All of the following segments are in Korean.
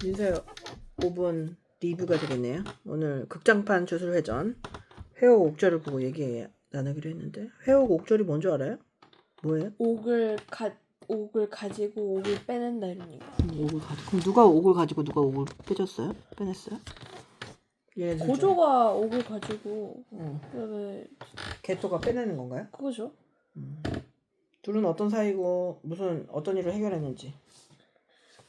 인쇄 5분 리뷰가 되겠네요. 오늘 극장판 주술회전 회옥 옥절을 보고 얘기 나누기로 했는데 회옥 옥절이 뭔지 알아요? 뭐예요? 옥을 가지고 옥을 빼낸다 이런 얘기. 옥을 가지고 그럼 누가 옥을 가지고 누가 옥을 빼줬어요? 빼냈어요? 얘네들 고조가 옥을 가지고 중에. 그다음에 개토가 빼내는 건가요? 그거죠. 둘은 어떤 사이고 무슨 어떤 일을 해결했는지.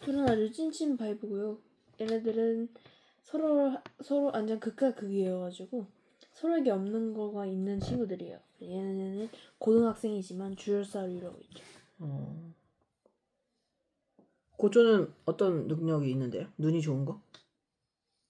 둘은 아주 찐찐 바이브고요. 얘네들은 서로 완전 극과 극이어가지고 서로에게 없는 거가 있는 친구들이에요. 얘네는 고등학생이지만 주열사를 이루고 있죠. 고조는 어떤 능력이 있는데요? 눈이 좋은 거?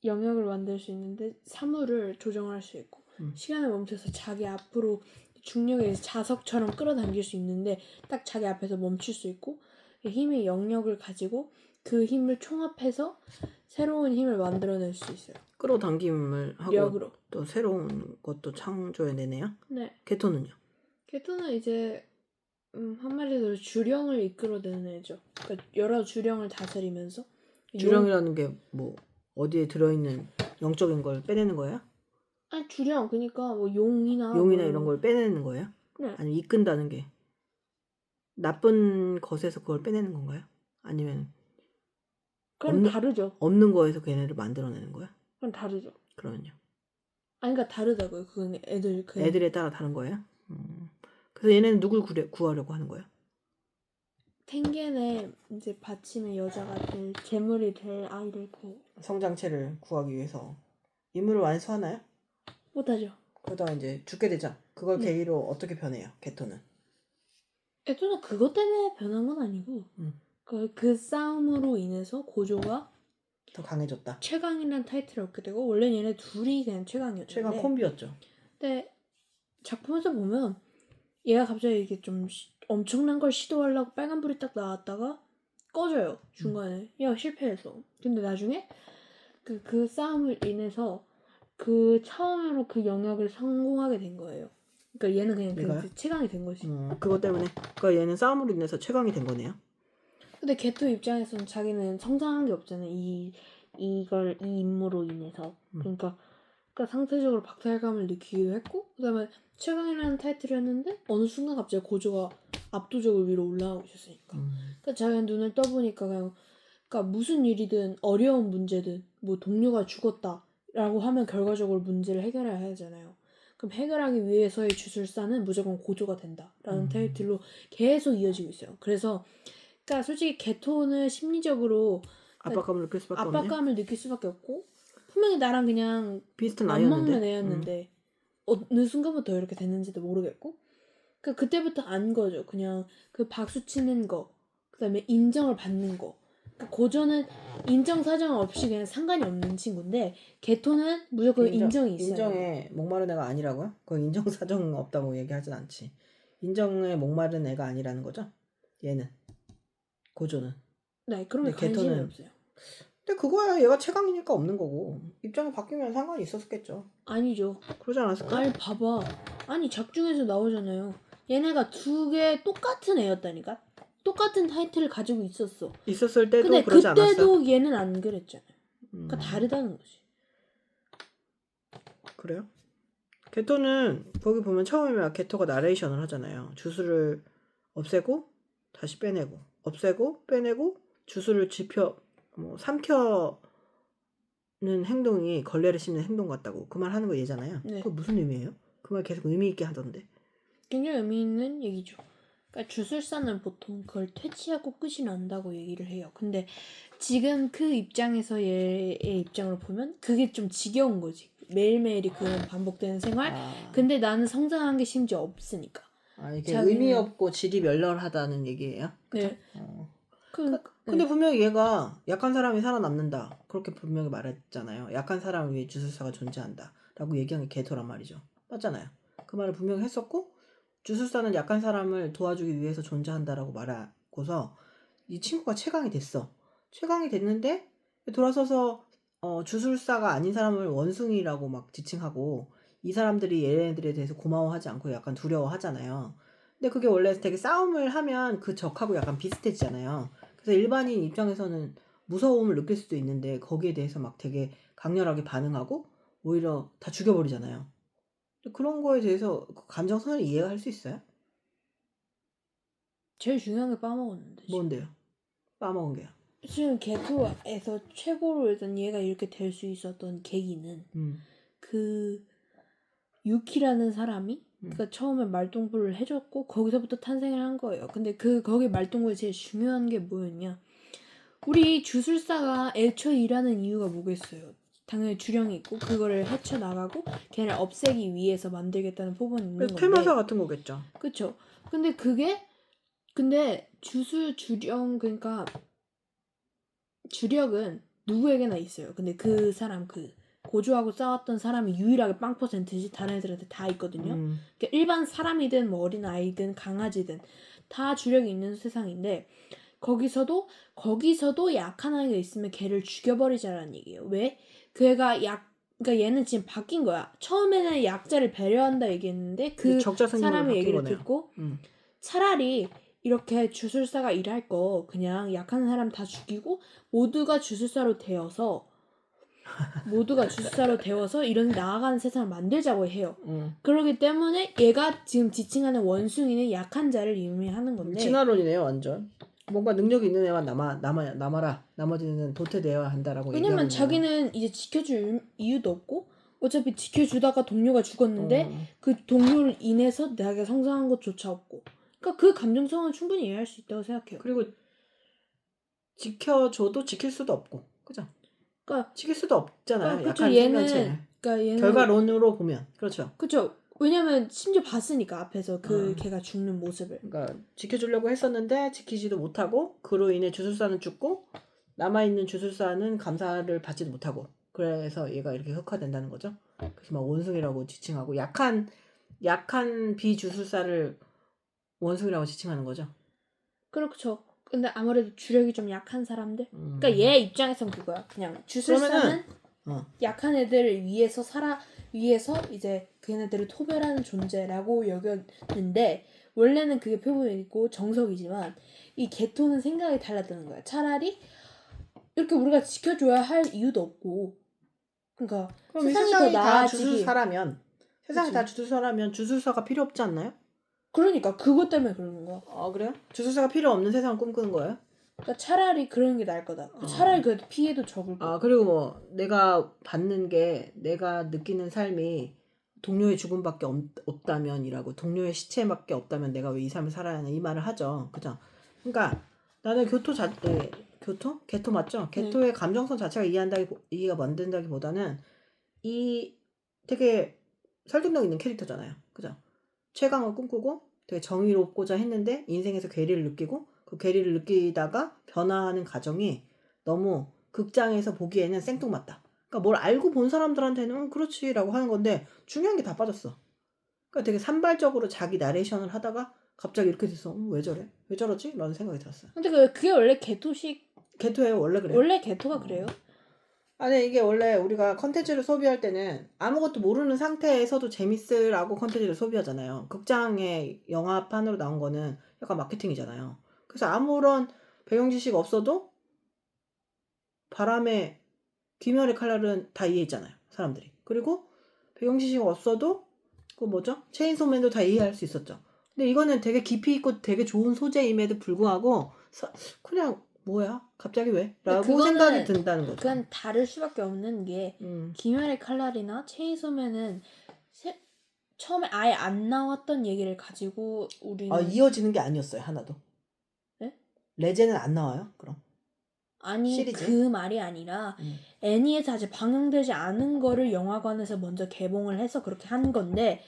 영역을 만들 수 있는데 사물을 조정할 수 있고 시간을 멈춰서 자기 앞으로 중력에 의해서 자석처럼 끌어당길 수 있는데 딱 자기 앞에서 멈출 수 있고 힘의 영역을 가지고 그 힘을 총합해서 새로운 힘을 만들어낼 수 있어요. 끌어당김을 하고 력으로. 또 새로운 것도 창조해내네요. 네. 개토는요? 개토는 이제 한마디로 주령을 이끌어내는 애죠. 그러니까 여러 주령을 다스리면서 주령이라는 게 뭐 어디에 들어있는 영적인 걸 빼내는 거예요? 아니 주령 그러니까 뭐 용이나 이런 걸 빼내는 거예요? 네. 아니면 이끈다는 게 나쁜 것에서 그걸 빼내는 건가요? 아니면 그럼 다르죠. 없는 거에서 걔네를 만들어내는 거야? 그럼 다르죠. 그러면요. 아니 그러니까 다르다고요. 그건 애들에 따라 다른 거예요? 그래서 얘네는 누굴 구하려고 하는 거예요? 텐겐의 이제 받침의 여자가 될 재물이 될 아이를 성장체를 구하기 위해서 임무를 완수하나요? 못하죠. 그러다가 이제 죽게 되죠. 그걸 계기로 어떻게 변해요? 개토는? 애초에 그것 때문에 변한 건 아니고 그 싸움으로 인해서 고조가 더 강해졌다. 최강이라는 타이틀을 얻게 되고 원래 얘네 둘이 그냥 최강이었는데 최강 콤비였죠. 근데 작품에서 보면 얘가 갑자기 이게 좀 엄청난 걸 시도하려고 빨간불이 딱 나왔다가 꺼져요. 중간에. 얘가 실패해서. 근데 나중에 그 싸움을 인해서 처음으로 그 영역을 성공하게 된 거예요. 그러니까 얘는 그냥 그 최강이 된 거지. 그것 때문에. 그러니까 얘는 싸움으로 인해서 최강이 된 거네요. 근데 개토 입장에서는 자기는 성장한 게 없잖아요. 이 임무로 인해서. 그러니까 상대적으로 박탈감을 느끼기도 했고 그다음에 최강이라는 타이틀을 했는데 어느 순간 갑자기 고조가 압도적으로 위로 올라가고 있었으니까. 그러니까 자기가 눈을 떠보니까 그러니까 무슨 일이든 어려운 문제든 뭐 동료가 죽었다라고 하면 결과적으로 문제를 해결해야 하잖아요. 그럼 해결하기 위해서의 주술사는 무조건 고조가 된다라는 타이틀로 계속 이어지고 있어요. 그래서 그러니까 솔직히 개토는 심리적으로 압박감을 느낄 수밖에 없고 분명히 나랑 그냥 비슷한 맞먹는 애였는데 어느 순간부터 이렇게 됐는지도 모르겠고 그때부터 안 거죠. 그냥 그 박수 치는 거 그다음에 인정을 받는 거 고조는 인정 사정 없이 그냥 상관이 없는 친구인데 개토는 무조건 인정이 있어요. 인정에 목마른 애가 아니라고요? 그 인정 사정 없다고 얘기하진 않지. 인정에 목마른 애가 아니라는 거죠? 얘는 고조는. 네, 그런 게 관심이 없어요. 근데 그거야 얘가 최강이니까 없는 거고 입장이 바뀌면 상관이 있었겠죠. 아니죠. 그러지 않았을까? 아니 봐봐. 아니 작중에서 나오잖아요. 얘네가 두 개 똑같은 애였다니까. 똑같은 타이틀을 가지고 있었어. 있었을 때도 근데 그러지 않았어. 그때도 얘는 안 그랬잖아요. 그러니까 다르다는 거지. 그래요? 개토는 거기 보면 처음에 개토가 나레이션을 하잖아요. 주술을 없애고 다시 빼내고 없애고 빼내고 주술을 삼켜는 행동이 걸레를 씹는 행동 같다고 그 말 하는 거 얘잖아요. 네. 그거 무슨 의미예요? 그 말 계속 의미 있게 하던데. 굉장히 의미 있는 얘기죠. 그러니까 주술사는 보통 그걸 퇴치하고 끝이 난다고 얘기를 해요. 근데 지금 그 입장에서 얘의 입장으로 보면 그게 좀 지겨운 거지. 매일매일이 그런 반복되는 생활. 근데 나는 성장한 게 심지어 없으니까. 이게 의미 없고 질이 멸렬하다는 얘기예요? 그쵸? 네. 근데 분명히 얘가 약한 사람이 살아남는다. 그렇게 분명히 말했잖아요. 약한 사람을 위해 주술사가 존재한다. 라고 얘기한 게 개토란 말이죠. 맞잖아요. 그 말을 분명히 했었고 주술사는 약한 사람을 도와주기 위해서 존재한다라고 말하고서 이 친구가 최강이 됐어. 최강이 됐는데 돌아서서 주술사가 아닌 사람을 원숭이라고 막 지칭하고 이 사람들이 얘네들에 대해서 고마워하지 않고 약간 두려워하잖아요. 근데 그게 원래 되게 싸움을 하면 그 적하고 약간 비슷해지잖아요. 그래서 일반인 입장에서는 무서움을 느낄 수도 있는데 거기에 대해서 막 되게 강렬하게 반응하고 오히려 다 죽여버리잖아요. 그런 거에 대해서 그 감정선을 이해가 할 수 있어요? 제일 중요한 게 빠먹었는데 지금. 뭔데요? 빠먹은 게요. 지금 개토에서 최고로 일단 얘가 이렇게 될 수 있었던 계기는 그 유키라는 사람이 그러니까 처음에 말동부를 해줬고 거기서부터 탄생을 한 거예요. 근데 거기 말동부에 제일 중요한 게 뭐였냐? 우리 주술사가 애초에 일하는 이유가 뭐겠어요? 당연히 주령이 있고 그거를 헤쳐나가고 걔를 없애기 위해서 만들겠다는 포부는 있는 건데 퇴마사 같은 거겠죠. 그쵸? 근데 주령 그러니까 주력은 누구에게나 있어요. 근데 그 사람 고조하고 싸웠던 사람이 유일하게 0%지 다른 애들한테 다 있거든요. 그러니까 일반 사람이든 뭐 어린 아이든 강아지든 다 주력이 있는 세상인데 거기서도 약한 아이가 있으면 걔를 죽여버리자라는 얘기예요. 왜? 그 애가 그러니까 얘는 지금 바뀐 거야. 처음에는 약자를 배려한다 얘기했는데 그 사람의 얘기를 듣고 차라리 이렇게 주술사가 일할 거 그냥 약한 사람 다 죽이고 모두가 주술사로 되어서 이런 나아가는 세상을 만들자고 해요. 그렇기 때문에 얘가 지금 지칭하는 원숭이는 약한 자를 의미하는 건데 진화론이네요 완전. 뭔가 능력이 있는 애만 남아라. 나머지는 도태되어야 한다라고 왜냐면 얘기하는 자기는 이제 지켜줄 이유도 없고 어차피 지켜주다가 동료가 죽었는데 그 동료를 인해서 내가 성장한 것조차 없고 그러니까 그 감정성은 충분히 이해할 수 있다고 생각해요. 그리고 지켜줘도 지킬 수도 없고 그죠? 그러니까 지킬 수도 없잖아요. 그쵸, 약한 생명체. 얘는 결과론으로 보면 그렇죠. 그쵸. 왜냐면 심지어 봤으니까 앞에서 걔가 죽는 모습을. 그러니까 지켜주려고 했었는데 지키지도 못하고 그로 인해 주술사는 죽고 남아있는 주술사는 감사를 받지도 못하고 그래서 얘가 이렇게 흑화된다는 거죠. 그래서 막 원숭이라고 지칭하고 약한 비주술사를 원숭이라고 지칭하는 거죠. 그렇죠. 근데 아무래도 주력이 좀 약한 사람들. 그러니까 얘 입장에선 그거야. 그냥 주술사는 약한 애들을 위해서 이제 걔네들을 토벌하는 존재라고 여겼는데 원래는 그게 표본이고 정석이지만 이 개토는 생각이 달랐다는 거야. 차라리 이렇게 우리가 지켜줘야 할 이유도 없고 그러니까 그럼 세상이 다 주술사라면 세상이 다 주술사라면 주술사가 필요 없지 않나요? 그러니까 그것 때문에 그러는 거야. 아 그래요? 주술사가 필요 없는 세상을 꿈꾸는 거예요? 그러니까 차라리 그런 게 나을 거다. 차라리 그래도 피해도 적을 거고. 그리고 뭐 내가 받는 게 내가 느끼는 삶이 동료의 죽음밖에 없다면이라고 동료의 시체밖에 없다면 내가 왜 이 삶을 살아야 하냐 이 말을 하죠. 그죠? 그러니까 나는 개토 맞죠? 개토의 감정선 자체가 이해가 안 된다기보다는 이 되게 설득력 있는 캐릭터잖아요. 그죠? 최강을 꿈꾸고 되게 정의롭고자 했는데 인생에서 괴리를 느끼고 그 괴리를 느끼다가 변화하는 과정이 너무 극장에서 보기에는 생뚱맞다. 그러니까 뭘 알고 본 사람들한테는 그렇지라고 하는 건데 중요한 게 다 빠졌어. 그러니까 되게 산발적으로 자기 나레이션을 하다가 갑자기 이렇게 돼서 왜 저래? 왜 저러지? 라는 생각이 들었어요. 근데 그게 원래 개토예요? 원래 그래요? 원래 개토가 그래요. 아니 이게 원래 우리가 컨텐츠를 소비할 때는 아무것도 모르는 상태에서도 재밌으라고 컨텐츠를 소비하잖아요. 극장에 영화판으로 나온 거는 약간 마케팅이잖아요. 그래서 아무런 배경 지식 없어도 바람의 귀멸의 칼날은 다 이해했잖아요. 사람들이. 그리고 배경 지식 없어도 그 뭐죠? 체인소맨도 다 이해할 수 있었죠. 근데 이거는 되게 깊이 있고 되게 좋은 소재임에도 불구하고 그냥 뭐야? 갑자기 왜? 라고 생각이 든다는 거죠. 그건 다를 수밖에 없는 게 귀멸의 칼날이나 체인소맨은 처음에 아예 안 나왔던 얘기를 가지고 우리는 이어지는 게 아니었어요. 하나도. 네? 레제는 안 나와요? 그럼? 아니 시리즈? 그 말이 아니라 애니에서 아직 방영되지 않은 거를 영화관에서 먼저 개봉을 해서 그렇게 한 건데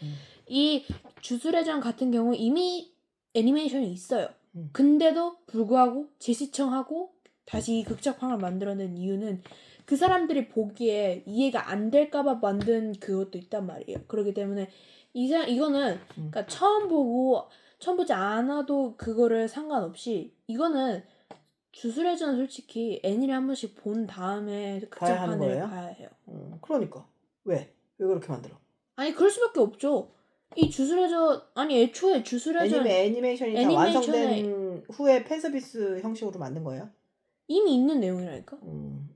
이 주술의 전 같은 경우 이미 애니메이션이 있어요. 근데도 불구하고 재시청하고 다시 극작판을 만들어낸 이유는 그 사람들이 보기에 이해가 안 될까봐 만든 그것도 있단 말이에요. 그렇기 때문에 이거는 그러니까 처음 보지 않아도 그거를 상관없이 이거는 주술의 전 솔직히 애니를 한 번씩 본 다음에 극장판을 봐야 해요. 그러니까 왜 그렇게 만들어? 아니 그럴 수밖에 없죠. 이 주술의 전 아니 애초에 주술의 전 애니메이션이 다 완성된 후에 팬서비스 형식으로 만든 거예요? 이미 있는 내용이라니까.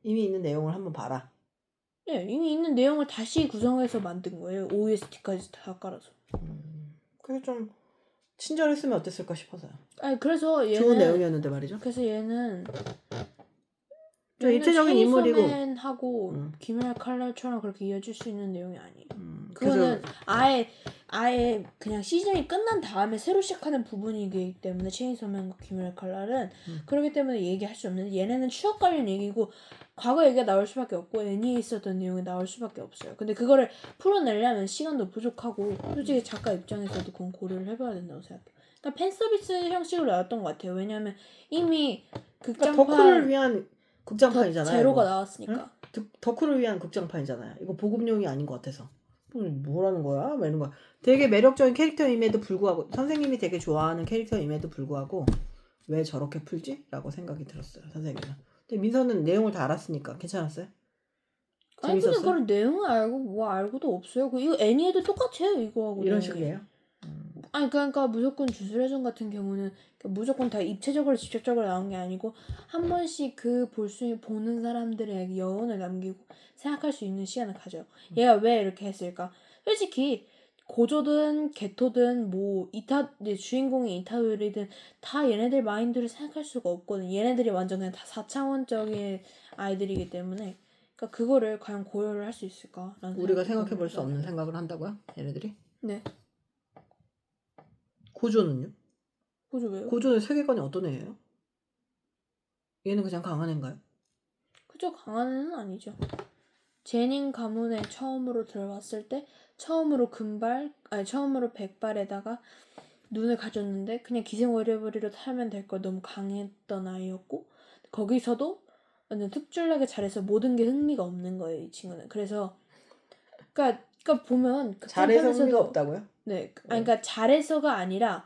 이미 있는 내용을 한번 봐라. 네, 이미 있는 내용을 다시 구성해서 만든 거예요. OST까지 다 깔아서. 그게 좀 친절했으면 어땠을까 싶어서요. 아니 그래서 얘는 좋은 내용이었는데 말이죠. 그래서 얘는 좀 입체적인 인물이고. 하고 김연아 칼날처럼 그렇게 이어질 수 있는 내용이 아니에요. 그래서 그거는 아예 그냥 시즌이 끝난 다음에 새로 시작하는 부분이기 때문에 체인소맨과 김연아 칼날은 그렇기 때문에 얘기할 수 없는데 얘네는 추억 관련 얘기고 과거 얘기가 나올 수밖에 없고 애니에 있었던 내용이 나올 수밖에 없어요. 근데 그거를 풀어내려면 시간도 부족하고 솔직히 작가 입장에서도 그건 고려를 해봐야 된다고 생각해요. 그러니까 팬 서비스 형식으로 나왔던 것 같아요. 왜냐하면 이미 극장판 덕후를 위한 극장판이잖아요. 제로가 이거. 나왔으니까. 응? 덕후를 위한 극장판이잖아요. 이거 보급용이 아닌 것 같아서. 뭐라는 거야? 막 이런 거야. 되게 매력적인 캐릭터임에도 불구하고 선생님이 되게 좋아하는 캐릭터임에도 불구하고 왜 저렇게 풀지? 라고 생각이 들었어요. 선생님은. 근데 민서는 내용을 다 알았으니까 괜찮았어요? 아니 근데 재밌었어요? 그걸 내용을 알고 뭐 알고도 없어요. 이거 애니에도 똑같아요 이거하고. 이런 식이에요? 아니 그러니까 무조건 주술회전 같은 경우는 무조건 다 입체적으로 직접적으로 나온 게 아니고 한 번씩 그 보는 사람들의 여운을 남기고 생각할 수 있는 시간을 가져요. 얘가 왜 이렇게 했을까? 솔직히 고조든 개토든 뭐 이제 주인공이 이타도리든 다 얘네들 마인드를 생각할 수가 없거든. 얘네들이 완전 그냥 다 4차원적인 아이들이기 때문에 그러니까 그거를 과연 고려를 할 수 있을까라는 우리가 생각이 생각해 볼 수 없는 들어요. 생각을 한다고요? 얘네들이? 네. 고조는요? 고조 왜요? 고조의 세계관이 어떤 애예요? 얘는 그냥 강한 애인가요? 그죠, 강한 애는 아니죠. 제닌 가문에 처음으로 들어왔을 때 처음으로 백발에다가 눈을 가졌는데 그냥 기생오리버리로 살면 될 걸 너무 강했던 아이였고 거기서도 완전 특출나게 잘해서 모든 게 흥미가 없는 거예요, 이 친구는. 그래서 그러니까 보면 잘해서 흥미가 없다고요? 네, 아니 그러니까 잘해서가 아니라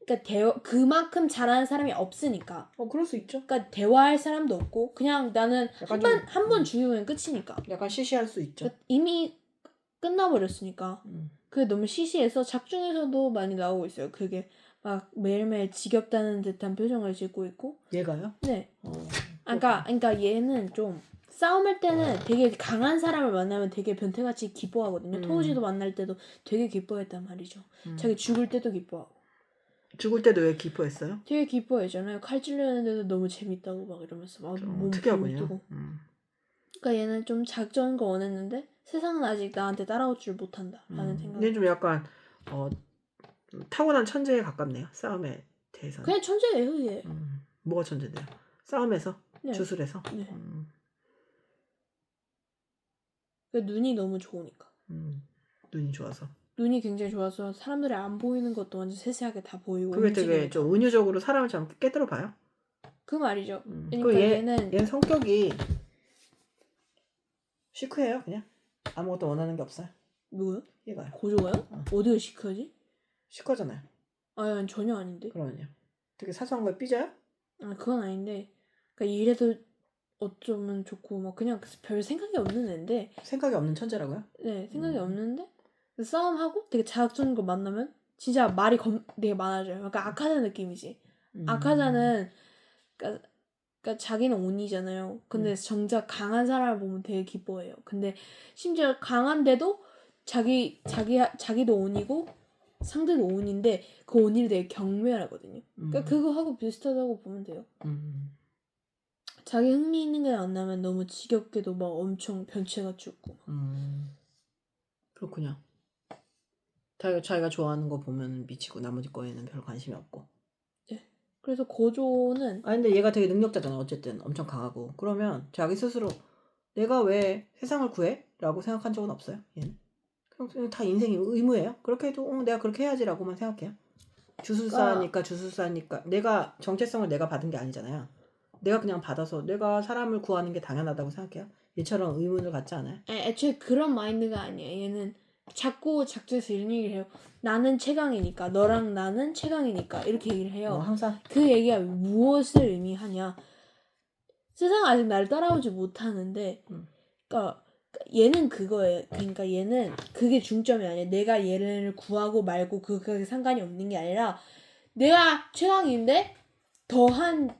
그러니까 그만큼 잘하는 사람이 없으니까. 그럴 수 있죠. 그러니까 대화할 사람도 없고 그냥 나는 약간 한 번 죽이면 끝이니까. 약간 시시할 수 있죠. 그러니까 이미 끝나버렸으니까. 그게 너무 시시해서 작중에서도 많이 나오고 있어요. 그게 막 매일매일 지겹다는 듯한 표정을 짓고 있고. 얘가요? 네. 그러니까 얘는 좀 싸움할 때는 되게 강한 사람을 만나면 되게 변태같이 기뻐하거든요. 토우지도 만날 때도 되게 기뻐했단 말이죠. 자기 죽을 때도 기뻐하고. 죽을 때도 왜 기뻐했어요? 되게 기뻐했잖아요. 칼 찔렸는데도 너무 재밌다고 막 이러면서 막 몸 특이하군요. 뜨고. 그러니까 얘는 좀 작정인 거 원했는데 세상은 아직 나한테 따라올 줄 못한다라는 생각. 얘는 좀 약간 타고난 천재에 가깝네요. 싸움에 대해서는. 그냥 천재예요, 얘. 뭐가 천재인데요? 싸움에서? 네. 주술에서? 네. 그러니까 눈이 너무 좋으니까. 눈이 좋아서. 눈이 굉장히 좋아서 사람들이 안 보이는 것도 완전 세세하게 다 보이고. 그게 되게 좀 은유적으로 사람을 좀 깨뜨려 봐요. 그 말이죠. 그러니까 얘는 성격이 시크해요, 그냥. 아무것도 원하는 게 없어요. 뭐요? 얘가요. 고조가요? 어디가 시크하지? 시크하잖아요. 아니 전혀 아닌데. 그러면요. 되게 사소한 거에 삐져요? 그건 아닌데. 그러니까 이래도 어쩌면 좋고 막 그냥 별 생각이 없는 애인데. 생각이 없는 천재라고요? 네, 생각이 없는데 싸움하고 되게 자극적인 거 만나면 진짜 말이 되게 많아져요. 그러니까 아카자 느낌이지. 아카자는 그러니까 자기는 온이잖아요. 근데 정작 강한 사람을 보면 되게 기뻐해요. 근데 심지어 강한데도 자기도 온이고 상대도 온인데 그 온이를 되게 경멸하거든요. 그러니까 그거하고 비슷하다고 보면 돼요. 자기 흥미 있는 게 안 나면 너무 지겹게도 막 엄청 변체가 죽고. 그렇군요. 자기가 좋아하는 거 보면 미치고 나머지 거에는 별 관심이 없고. 네. 그래서 고조는 근데 얘가 되게 능력자잖아. 어쨌든 엄청 강하고. 그러면 자기 스스로 내가 왜 세상을 구해? 라고 생각한 적은 없어요. 얘는. 그냥 다 인생이 의무예요. 그렇게 해도 내가 그렇게 해야지라고만 생각해요. 주술사니까 내가 정체성을 내가 받은 게 아니잖아요. 내가 그냥 받아서 내가 사람을 구하는 게 당연하다고 생각해요. 얘처럼 의문을 갖지 않아요? 애초에 그런 마인드가 아니에요. 얘는 자꾸 작중에서 이런 얘기를 해요. 나는 최강이니까 너랑 나는 최강이니까 이렇게 얘기를 해요. 항상 그 얘기가 무엇을 의미하냐. 세상은 아직 날 따라오지 못하는데 그러니까 얘는 그거예요. 그러니까 얘는 그게 중점이 아니야. 내가 얘를 구하고 말고 그게 상관이 없는 게 아니라 내가 최강인데 더한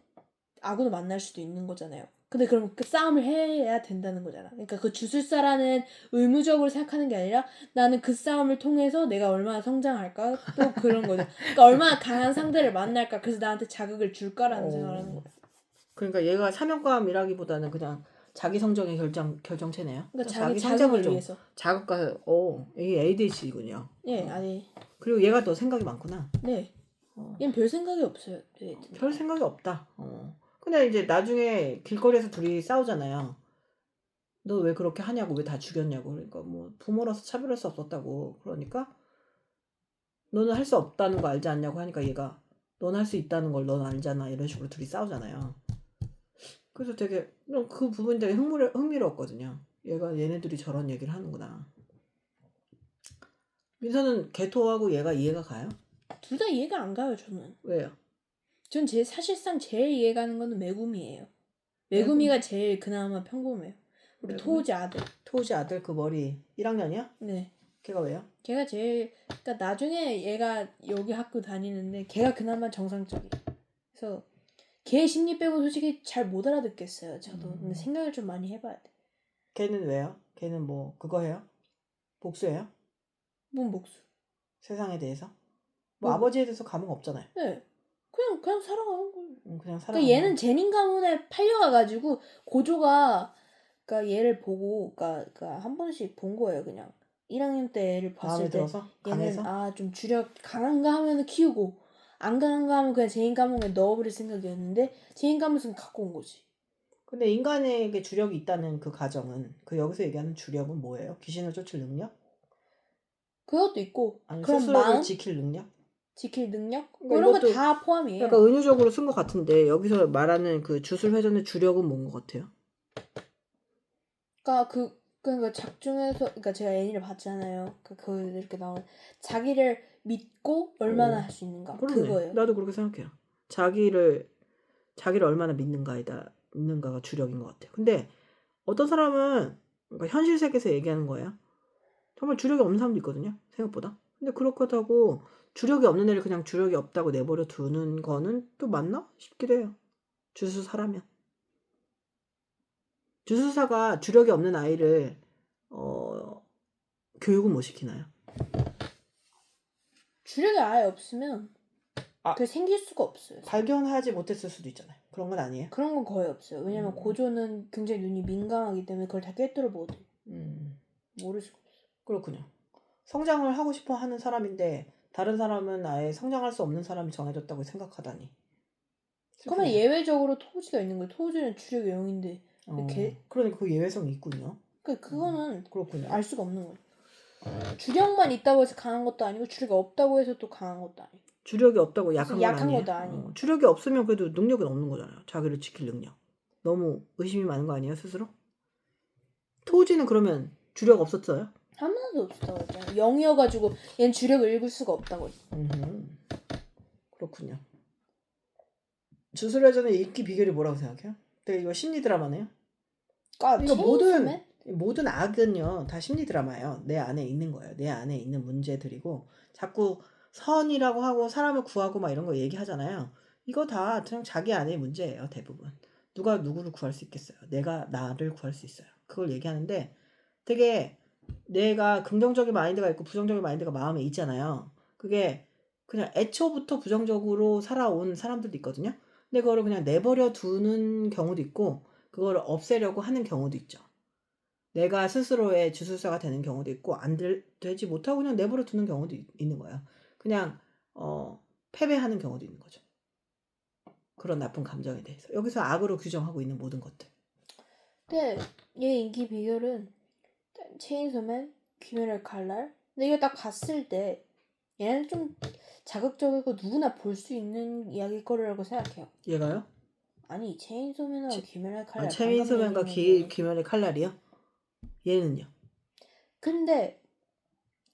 아군을 만날 수도 있는 거잖아요. 근데 그럼 그 싸움을 해야 된다는 거잖아. 그러니까 그 주술사라는 의무적으로 생각하는 게 아니라 나는 그 싸움을 통해서 내가 얼마나 성장할까 또 그런 거죠. 그러니까 얼마나 강한 상대를 만날까 그래서 나한테 자극을 줄까라는 생각을 하는 거예요. 그러니까 얘가 사명감이라기보다는 그냥 자기 성장의 결정체네요. 그러니까 자기 자기 성장을 자극을 좀 위해서. 자극과 이게 ADHD군요. 예, 아니. 그리고 얘가 더 생각이 많구나. 네. 얘는 별 생각이 없어요. 네. 별 생각이 없다. 근데 이제 나중에 길거리에서 둘이 싸우잖아요. 너 왜 그렇게 하냐고, 왜 다 죽였냐고. 그러니까 뭐 부모라서 차별할 수 없었다고. 그러니까 너는 할 수 없다는 거 알지 않냐고 하니까 얘가 넌 할 수 있다는 걸 넌 알잖아. 이런 식으로 둘이 싸우잖아요. 그래서 되게 그 부분이 되게 흥미로웠거든요. 얘네들이 저런 얘기를 하는구나. 민서는 개토하고 얘가 이해가 가요? 둘 다 이해가 안 가요, 저는. 왜요? 전 사실상 제일 이해가는 거는 메구미예요. 메구미가 제일 그나마 평범해요. 우리 메구미? 토우지 아들. 토우지 아들 그 머리 1학년이야? 네. 걔가 왜요? 걔가 제일 그러니까 나중에 얘가 여기 학교 다니는데 걔가 그나마 정상적이에요. 그래서 걔 심리 빼고 솔직히 잘 못 알아듣겠어요. 저도. 근데 생각을 좀 많이 해봐야 돼. 걔는 왜요? 걔는 뭐 그거 해요? 복수해요? 뭔 목수? 세상에 대해서? 뭐 뭐? 아버지에 대해서 감흥 없잖아요. 네. 그냥 살아가는 거예요. 그냥 살아. 그러니까 얘는 제닌 가문에 팔려와가지고 고조가 그러니까 얘를 보고 그러니까 한 번씩 본 거예요. 그냥 1학년 때 애를 봤을 마음에 때 들어서? 얘는 강해서? 좀 주력 강한가 하면은 키우고 안 강한가 하면 그냥 제인 가문에 넣어버릴 생각이었는데 제인 가문은 갖고 온 거지. 근데 인간에게 주력이 있다는 그 가정은 그 여기서 얘기하는 주력은 뭐예요? 귀신을 쫓을 능력? 그것도 있고 아니면 그런 스스로를 마음 지킬 능력? 지킬 능력 그러니까 이런 거 이것도 다 포함이에요. 약간 은유적으로 쓴 것 같은데 여기서 말하는 그 주술회전의 주력은 뭔 것 같아요? 그러니까 작중에서 그러니까 제가 애니를 봤잖아요. 그 이렇게 나온 자기를 믿고 얼마나 할 수 있는가 그러네. 그거예요. 나도 그렇게 생각해요. 자기를 얼마나 믿는가가 주력인 것 같아요. 근데 어떤 사람은 그러니까 현실 세계에서 얘기하는 거예요. 정말 주력이 없는 사람도 있거든요. 생각보다. 근데 그렇다고 주력이 없는 애를 그냥 주력이 없다고 내버려 두는 거는 또 맞나 싶기도 해요. 주술사라면. 주술사가 주력이 없는 아이를 교육은 못 시키나요? 주력이 아예 없으면 아. 그게 생길 수가 없어요. 발견하지 못했을 수도 있잖아요. 그런 건 아니에요? 그런 건 거의 없어요. 왜냐면 고조는 굉장히 눈이 민감하기 때문에 그걸 다 꿰뚫어 보고 모를 수가 없어요. 그렇군요. 성장을 하고 싶어 하는 사람인데 다른 사람은 아예 성장할 수 없는 사람이 정해졌다고 생각하다니. 그러면 예외적으로 토우지가 있는 거예요. 토우지는 주력이 0인데 그러니까 그 예외성이 있군요. 그거는 그렇군요. 알 수가 없는 거예요. 주력만 있다고 해서 강한 것도 아니고 주력이 없다고 해서 또 강한 것도 아니고. 주력이 없다고 약한 건 약한 아니에요? 것도 아니고. 주력이 없으면 그래도 능력은 없는 거잖아요. 자기를 지킬 능력. 너무 의심이 많은 거 아니에요, 스스로? 토우지는 그러면 주력 없었어요? 하나도 없다고 했잖아요. 0이어가지고 얘는 주력을 읽을 수가 없다고 했어. 그렇군요. 주술회전의 인기 비결이 뭐라고 생각해요? 되게 이거 심리 드라마네요. 이거 모든 악은요 다 심리 드라마예요. 내 안에 있는 거예요. 내 안에 있는 문제들이고 자꾸 선이라고 하고 사람을 구하고 막 이런 거 얘기하잖아요. 이거 다 그냥 자기 안의 문제예요. 대부분. 누가 누구를 구할 수 있겠어요. 내가 나를 구할 수 있어요. 그걸 얘기하는데 되게 내가 긍정적인 마인드가 있고 부정적인 마인드가 마음에 있잖아요. 그게 그냥 애초부터 부정적으로 살아온 사람들도 있거든요. 근데 그거를 그냥 내버려 두는 경우도 있고 그걸 없애려고 하는 경우도 있죠. 내가 스스로의 주술사가 되는 경우도 있고 되지 못하고 그냥 내버려 두는 경우도 있는 거예요. 그냥 패배하는 경우도 있는 거죠. 그런 나쁜 감정에 대해서. 여기서 악으로 규정하고 있는 모든 것들. 근데 얘 인기 비결은 체인소맨, 귀멸의 칼날. 근데 이거 딱 봤을 때 얘는 좀 자극적이고 누구나 볼 수 있는 이야기거리라고 생각해요. 얘가요? 아니 체인소맨하고 귀멸의 칼날. 체인소맨과 귀멸의 칼날이요? 얘는요? 근데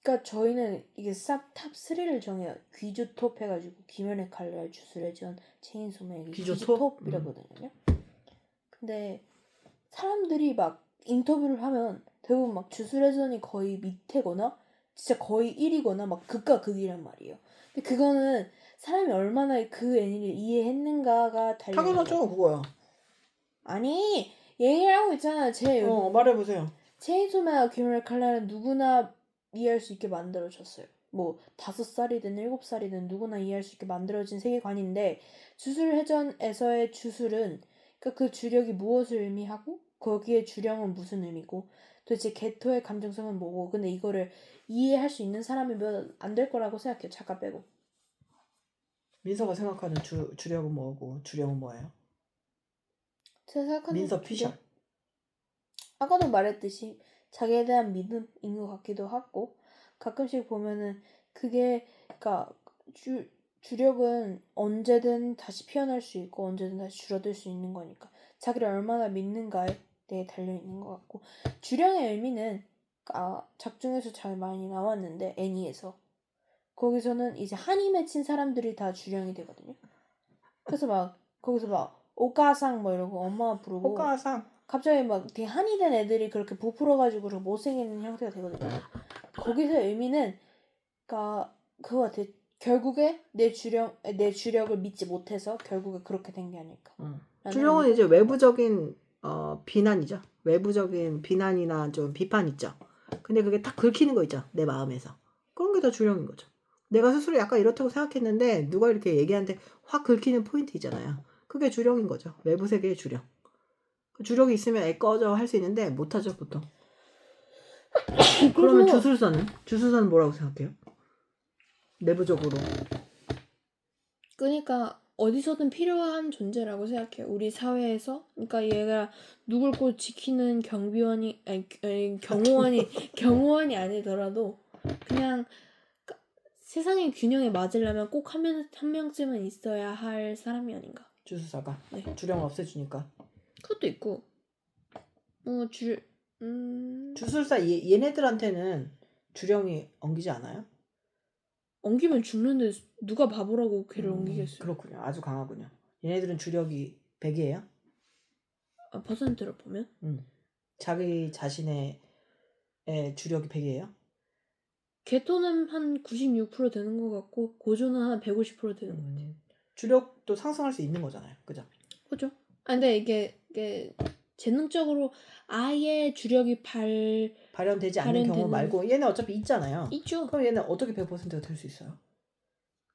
그러니까 저희는 이게 탑 3를 정해요. 귀주톱 해가지고 귀멸의 칼날, 주술회전, 체인소맨 귀주톱이라거든요. 근데 사람들이 막 인터뷰를 하면 대부분 막 주술회전이 거의 밑에거나 진짜 거의 1위거나 막 극과 극이란 말이에요. 근데 그거는 사람이 얼마나 그 애니를 이해했는가가 달려. 당연하죠, 그거야. 아니 얘기를 하고 있잖아. 말해보세요. 체인소맨과 귀멸의 칼날은 누구나 이해할 수 있게 만들어졌어요. 뭐 5살이든 7살이든 누구나 이해할 수 있게 만들어진 세계관인데 주술회전에서의 주술은 그러니까 그 주력이 무엇을 의미하고 거기에 주령은 무슨 의미고 도대체 개토의 감정성은 뭐고 근데 이거를 이해할 수 있는 사람이면 안 될 거라고 생각해요. 작가 빼고. 민서가 생각하는 주력은 뭐고 주령은 뭐예요? 제가 생각하는 민서 피셜. 아까도 말했듯이 자기에 대한 믿음인 것 같기도 하고 가끔씩 보면은 그게 그러니까 주력은 언제든 다시 피어날 수 있고 언제든 다시 줄어들 수 있는 거니까 자기를 얼마나 믿는가에 대해 달려 있는 것 같고 주령의 의미는 작중에서 잘 많이 나왔는데 애니에서 거기서는 이제 한이 맺힌 사람들이 다 주령이 되거든요. 그래서 막 거기서 막 오가상 뭐 이러고 엄마 부르고 호가상. 갑자기 막 되게 한이 된 애들이 그렇게 부풀어가지고 그렇게 못생기는 형태가 되거든요. 거기서 의미는 그거 같아. 결국에 내 주력을 믿지 못해서 결국에 그렇게 된 게 아닐까. 주령은 이제 외부적인 비난이죠. 외부적인 비난이나 좀 비판 있죠. 근데 그게 딱 긁히는 거 있죠. 내 마음에서. 그런 게 다 주령인 거죠. 내가 스스로 약간 이렇다고 생각했는데 누가 이렇게 얘기하는데 확 긁히는 포인트 있잖아요. 그게 주령인 거죠. 외부 세계의 주령. 그 주력이 있으면 애 꺼져 할 수 있는데 못하죠 보통. 그러면 주술사는 뭐라고 생각해요? 내부적으로. 그러니까 어디서든 필요한 존재라고 생각해요. 우리 사회에서. 그러니까 얘가 누굴 꼭 지키는 경비원이 아니 경호원이 아니더라도 그냥 세상의 균형에 맞으려면 꼭 한 명쯤은 있어야 할 사람이 아닌가. 주술사가. 네. 주령을 없애주니까. 그것도 있고. 주술사 얘네들한테는 주령이 엉기지 않아요? 엉기면 죽는데 누가 바보라고 걔를 엉기겠어요. 그렇군요. 아주 강하군요. 얘네들은 주력이 100이에요? 퍼센트로 보면? 자기 자신의 주력이 100이에요? 개토는 한 96% 되는 것 같고 고조는 한 150% 되는 것 같아요. 주력도 상승할 수 있는 거잖아요. 그죠? 그죠? 근데 이게 재능적으로 아예 주력이 발현되지 않는 경우 말고 얘는 어차피 있잖아요. 있죠. 그럼 얘는 어떻게 100%가 될 수 있어요?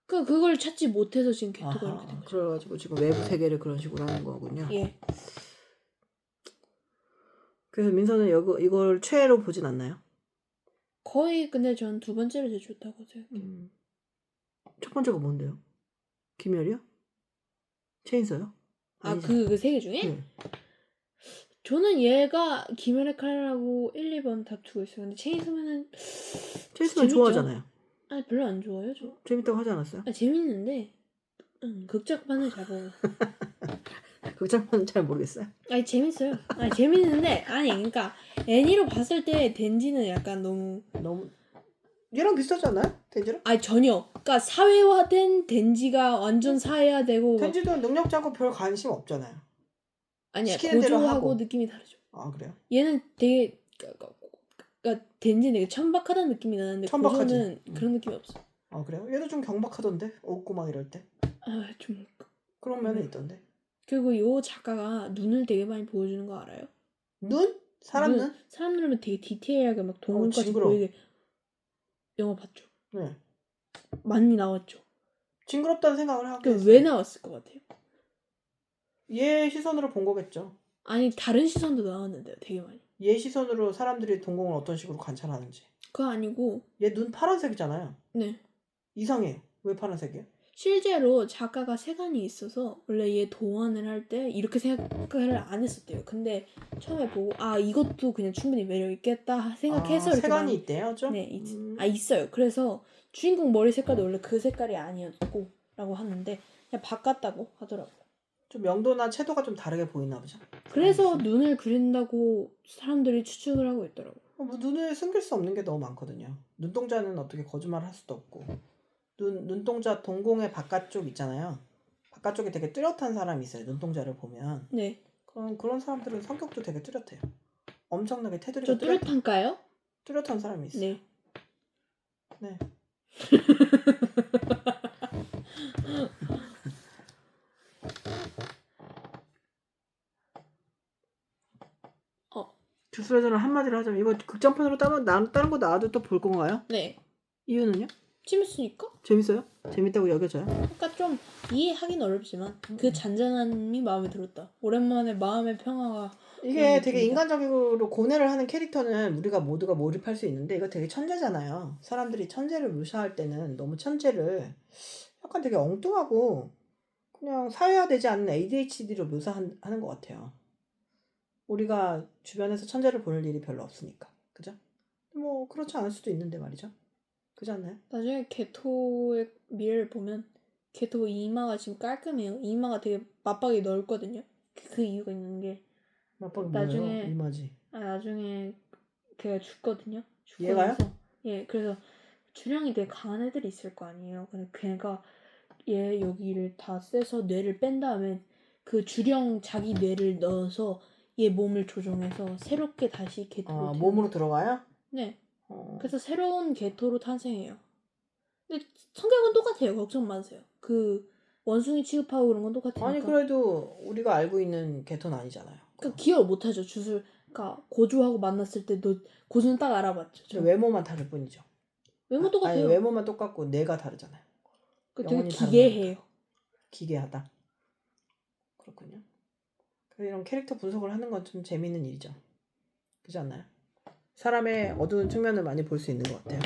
그걸 찾지 못해서 지금 개토가 이렇게 된 거죠. 그래가지고 지금 외부 세계를 그런 식으로 하는 거군요. 예. 그래서 민서는 이걸 최애로 보진 않나요? 거의 근데 전 두 번째로 제일 좋다고 생각해요. 첫 번째가 뭔데요? 김열이요? 체인서요? 그 세 개 중에? 네. 저는 얘가 김열의 칼라라고 1, 2번 다투고 있어요. 근데 체인소맨은 좋아하잖아요. 별로 안 좋아요. 저. 재밌다고 하지 않았어요? 재밌는데 극작판을 잘 보고. 극장판은 잘 모르겠어요. 재밌어요. 재밌는데 그러니까 애니로 봤을 때 덴지는 약간 너무 얘랑 비슷하지 않아요? 덴지랑? 전혀. 그러니까 사회화된 덴지가 완전 사회화되고 덴지도 능력자고 별 관심 없잖아요. 아니야. 시키는 대로 고조하고 하고. 느낌이 다르죠. 그래요? 얘는 되게 그러니까 덴지 되게 천박하다는 느낌이 나는데 천박하지. 고조는 그런 느낌이 없어. 그래요? 얘도 좀 경박하던데? 웃고 막 이럴 때. 좀 그런 면은 있던데. 그리고 요 작가가 눈을 되게 많이 보여주는 거 알아요? 눈? 사람 눈? 사람 눈을 되게 디테일하게 막 동물까지 징그러워. 보이게 영화 봤죠? 네. 많이 나왔죠? 징그럽다는 생각을 하고 왜 나왔을 것 같아요? 얘 시선으로 본 거겠죠. 아니 다른 시선도 나왔는데요. 되게 많이. 얘 시선으로 사람들이 동공을 어떤 식으로 관찰하는지. 그거 아니고 얘 눈 파란색이잖아요. 네. 이상해요. 왜 파란색이에요? 실제로 작가가 세간이 있어서 원래 얘 도안을 할 때 이렇게 생각을 안 했었대요. 근데 처음에 보고 이것도 그냥 충분히 매력 있겠다 생각해서 이렇게 세간이 있대요, 좀? 네, 있어요. 그래서 주인공 머리 색깔도 원래 그 색깔이 아니었고 라고 하는데 그냥 바꿨다고 하더라고요. 좀 명도나 채도가 좀 다르게 보이나 보죠. 그래서 눈을 그린다고 사람들이 추측을 하고 있더라고요. 눈을 숨길 수 없는 게 너무 많거든요. 눈동자는 어떻게 거짓말을 할 수도 없고. 눈동자 동공의 바깥쪽 있잖아요. 바깥쪽에 되게 뚜렷한 사람이 있어요. 눈동자를 보면. 네. 그런 사람들은 성격도 되게 뚜렷해요. 엄청나게 테두리가 저 뚜렷한가요? 뚜렷한 사람이 있어요. 네. 주술회전을 한마디로 하자면 이거 극장판으로 다른 거 나와도 또 볼 건가요? 네. 이유는요? 재밌으니까? 재밌어요? 재밌다고 여겨져요? 그러니까 좀 이해하긴 어렵지만 그 잔잔함이 마음에 들었다. 오랜만에 마음의 평화가 이게 그런 되게 느낌이다. 인간적으로 고뇌를 하는 캐릭터는 우리가 모두가 몰입할 수 있는데 이거 되게 천재잖아요. 사람들이 천재를 묘사할 때는 너무 천재를 약간 되게 엉뚱하고 그냥 사회화되지 않는 ADHD로 묘사하는 것 같아요. 우리가 주변에서 천재를 볼 일이 별로 없으니까. 그죠? 뭐 그렇지 않을 수도 있는데 말이죠. 그렇지 않나요? 나중에 개토의 미래를 보면 개토 이마가 지금 깔끔해요. 이마가 되게 맞박이 넓거든요. 그 이유가 있는 게 맞박이 나중에- 뭐예요? 이마지. 나중에 걔가 죽거든요. 죽고 얘가요? 나서 그래서 주량이 되게 강한 애들이 있을 거 아니에요. 근데 걔가 얘 여기를 다 쎄서 뇌를 뺀 다음에 그 주령 자기 뇌를 넣어서 얘 몸을 조종해서 새롭게 다시 개토로 몸으로 들어가요? 네. 어. 그래서 새로운 개토로 탄생해요. 근데 성격은 똑같아요. 걱정 마세요. 그 원숭이 취급하고 그런 건 똑같으니까. 아니 그래도 우리가 알고 있는 개토는 아니잖아요. 그러니까 기억 못하죠. 주술. 그러니까 고조하고 만났을 때 너 고조는 딱 알아봤죠. 저. 외모만 다를 뿐이죠. 외모 똑같아요. 아니 외모만 똑같고 뇌가 다르잖아요. 그 되게 영혼이 다른 기괴해요. 기괴하다. 그렇군요. 그래서 이런 캐릭터 분석을 하는 건 좀 재미있는 일이죠. 그렇지 않나요? 사람의 어두운 측면을 많이 볼 수 있는 것 같아요.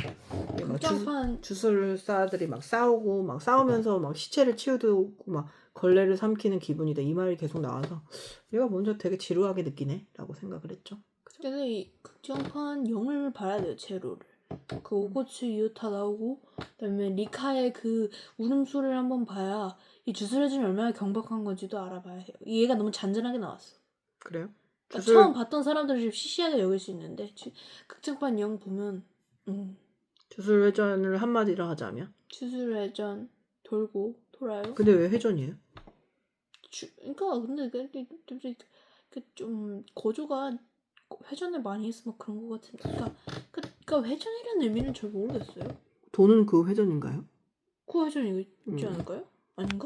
막 극장판 주술사들이 막 싸우고 막 싸우면서 막 시체를 치우고 막 걸레를 삼키는 기분이다 이 말이 계속 나와서 얘가 먼저 되게 지루하게 느끼네라고 생각을 했죠. 그죠? 근데 이 극장판 0을 봐야 돼요. 제로를. 그 오고츠 이오타 나오고 그다음에 리카의 그 울음소리를 한번 봐야 이 주술회전이 얼마나 경박한 건지도 알아봐야 해요. 얘가 너무 잔잔하게 나왔어. 그래요? 그러니까 처음 봤던 사람들은 좀 시시하게 여길 수 있는데 극장판 0 보면 주술 회전을 한마디로 하자면 주술회전 돌고 돌아요. 근데 왜 회전이에요? 그러니까 근데 좀 고조가 회전을 많이 해서 막 그런 것 같은데 그러니까 회전이라는 의미는 잘 모르겠어요. 돈은 그 회전인가요? 그 회전이 있지 않을까요? 아닌가?